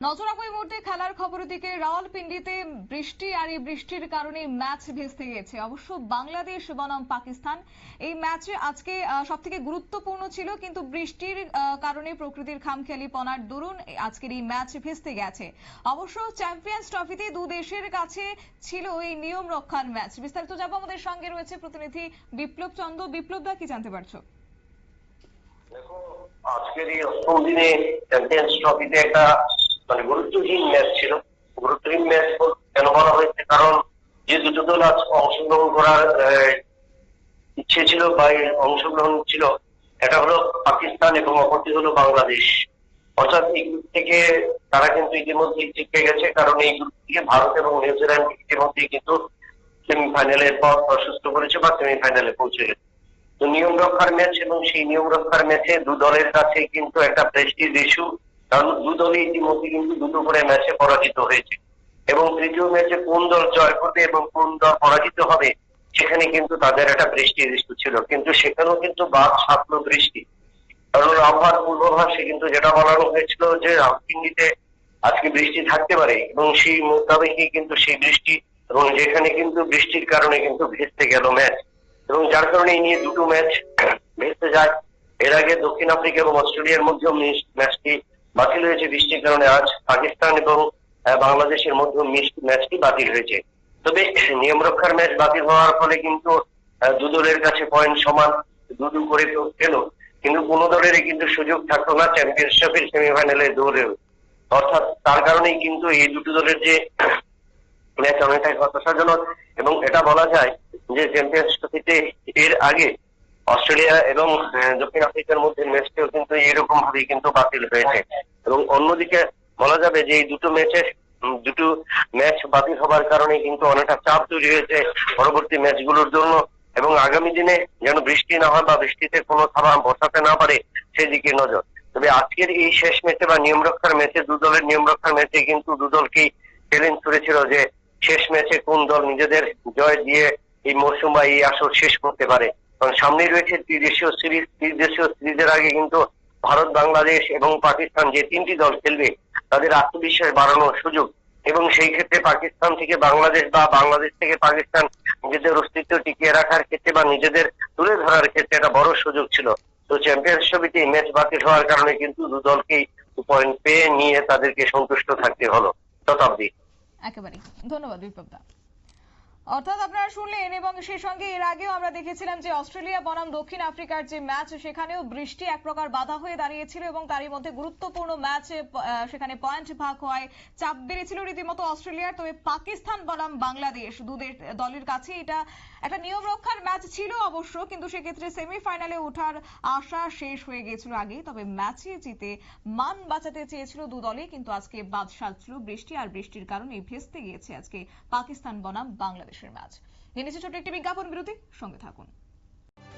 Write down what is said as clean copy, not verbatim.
নজর রাখবো এই মুহূর্তে খেলার খবরের দিকে। রাওয়ালপিন্ডিতে বৃষ্টি, আর এই বৃষ্টির কারণে ম্যাচ ভেস্তে গেছে। অবশ্য বাংলাদেশ বনাম পাকিস্তান এই ম্যাচে আজকে সবথেকে গুরুত্বপূর্ণ ছিল, কিন্তু বৃষ্টির কারণে প্রকৃতির খামখেয়ালিপনার দরুন আজকের এই ম্যাচ ভেস্তে গেছে। অবশ্য চ্যাম্পিয়ন্স ট্রফিতে দু দেশের কাছে ছিল এই নিয়ম রক্ষার ম্যাচ। বিস্তারিত যাবো, আমাদের সঙ্গে রয়েছে প্রতিনিধি বিপ্লব চন্দ্র। বিপ্লব দা, কি জানতে পারছো? দেখো, আজকের এই অষ্টম দিনে চ্যাম্পিয়ন্স ট্রফিতে একটা গুরুত্বহীন ম্যাচ ছিল। গুরুত্বহীন ম্যাচ কেন বলা হয়েছে, কারণ যে দুটো দল আজ অংশগ্রহণ করার ইচ্ছে ছিল বা অংশগ্রহণ ছিল, এটা হলো পাকিস্তান এবং অপরটি হলো বাংলাদেশ। অর্থাৎ এই গ্রুপ থেকে তারা কিন্তু ইতিমধ্যেই জিতে গেছে, কারণ এই গ্রুপ থেকে ভারত এবং নিউজিল্যান্ড ইতিমধ্যেই কিন্তু সেমিফাইনালের পথ প্রশস্ত করেছে বা সেমিফাইনালে পৌঁছে গেছে। তো নিয়ম রক্ষার ম্যাচ, এবং সেই নিয়ম রক্ষার ম্যাচে দু দলের কাছে কিন্তু একটা প্রেস্টিজ ইস্যু, কারণ দু দলই ইতিমধ্যে কিন্তু দুটো করে ম্যাচে পরাজিত হয়েছে, এবং তৃতীয় ম্যাচে কোন দল জয় করবে এবং কোন দল পরাজিত হবে সেখানে কিন্তু তাদের একটা প্রেস্টিজ ইস্যু ছিল। কিন্তু সেখানেও কিন্তু বাদ সাধলো বৃষ্টি। কারণ আবহাওয়ার পূর্বাভাসে কিন্তু যেটা বলানো হয়েছিল যে রাওয়ালপিন্ডিতে আজকে বৃষ্টি থাকতে পারে, এবং সেই মোতাবেকই কিন্তু সেই বৃষ্টি, এবং যেখানে কিন্তু বৃষ্টির কারণে কিন্তু ভেস্তে গেল ম্যাচ, এবং যার কারণে এই নিয়ে দুটো ম্যাচ ভেস্তে যায়। এর আগে দক্ষিণ আফ্রিকা এবং অস্ট্রেলিয়ার মধ্যেও ম্যাচটি বাতিল হয়েছে বৃষ্টির কারণে। আজ পাকিস্তান এবং বাংলাদেশের মধ্যে ম্যাচটি বাতিল হয়েছে। তবে নিয়ম রক্ষার ম্যাচ বাতিল হওয়ার ফলে কিন্তু দু দলের কাছে পয়েন্ট সমান, দু করে তো এলো, কিন্তু কোনো দলেরই কিন্তু সুযোগ থাকলো না চ্যাম্পিয়নশিপের সেমিফাইনালে দৌড়েও। অর্থাৎ তার কারণেই কিন্তু এই দুটো দলের যে ম্যাচ অনেকটাই হতাশাজনক। এবং এটা বলা যায় যে চ্যাম্পিয়ন্স ট্রফিতে এর আগে অস্ট্রেলিয়া এবং দক্ষিণ আফ্রিকার মধ্যে ম্যাচটিও কিন্তু এরকম ভাবেই কিন্তু বাতিল হয়েছে। এবং অন্যদিকে বলা যাবে যে এই দুটো ম্যাচ বাতিল হবার কারণে কিন্তু অনেকটা চাপ তৈরি হয়েছে পরবর্তী ম্যাচগুলোর জন্য, এবং আগামী দিনে যেন বৃষ্টি না হয় বা বৃষ্টিতে কোনো থাবা বসাতে না পারে সেদিকে নজর। তবে আজকের এই শেষ ম্যাচে বা নিয়ম রক্ষার ম্যাচে, দু দলের নিয়ম রক্ষার ম্যাচে কিন্তু দু দলকেই চ্যালেঞ্জ করেছিল যে শেষ ম্যাচে কোন দল নিজেদের জয় দিয়ে এই মৌসুম বা এই আসর শেষ করতে পারে। কারণ সামনেই রয়েছে ত্রিদেশীয় সিরিজের আগে কিন্তু ভারত, বাংলাদেশ এবং পাকিস্তান যে তিনটি দল খেলবে তাদের আত্মবিশ্বাস বাড়ানোর সুযোগ, এবং সেই ক্ষেত্রে পাকিস্তান থেকে বাংলাদেশ বা বাংলাদেশ থেকে পাকিস্তান নিজেদের অস্তিত্ব টিকিয়ে রাখার ক্ষেত্রে বা নিজেদের তুলে ধরার ক্ষেত্রে একটা বড় সুযোগ ছিল। তো চ্যাম্পিয়ন্স ট্রফিতে ম্যাচ বাতিল হওয়ার কারণে কিন্তু দু দলকেই পয়েন্ট পেয়ে নিয়ে তাদেরকে সন্তুষ্ট থাকতে হলো। শতাব্দী। একেবারে ধন্যবাদ বিপ্লব দা। অর্থাৎ আপনারা শুনলেন, এবং সেই সঙ্গে এর আগেও আমরা দেখেছিলাম যে অস্ট্রেলিয়া বনাম দক্ষিণ আফ্রিকার যে ম্যাচ, সেখানেও বৃষ্টি এক প্রকার বাধা হয়ে দাঁড়িয়েছিল, এবং তারই মধ্যে গুরুত্বপূর্ণ ম্যাচে সেখানে পয়েন্ট ভাগ হয়, চাপ বেড়েছিল রীতিমতো অস্ট্রেলিয়ার। তবে পাকিস্তান বনাম বাংলাদেশ দলের কাছে এটা একটা নিয়ম রক্ষার ম্যাচ ছিল অবশ্য, কিন্তু সেক্ষেত্রে সেমিফাইনালে ওঠার আশা শেষ হয়ে গেছিল আগেই। তবে ম্যাচে জিতে মান বাঁচাতে চেয়েছিল দু দলই, কিন্তু আজকে বাদ সাধছিল বৃষ্টি, আর বৃষ্টির কারণে ভেস্তে গিয়েছে আজকে পাকিস্তান বনাম বাংলাদেশের ম্যাচ। নিয়ে নিচ্ছে ছোট্ট একটি বিজ্ঞাপন বিরতি, সঙ্গে থাকুন।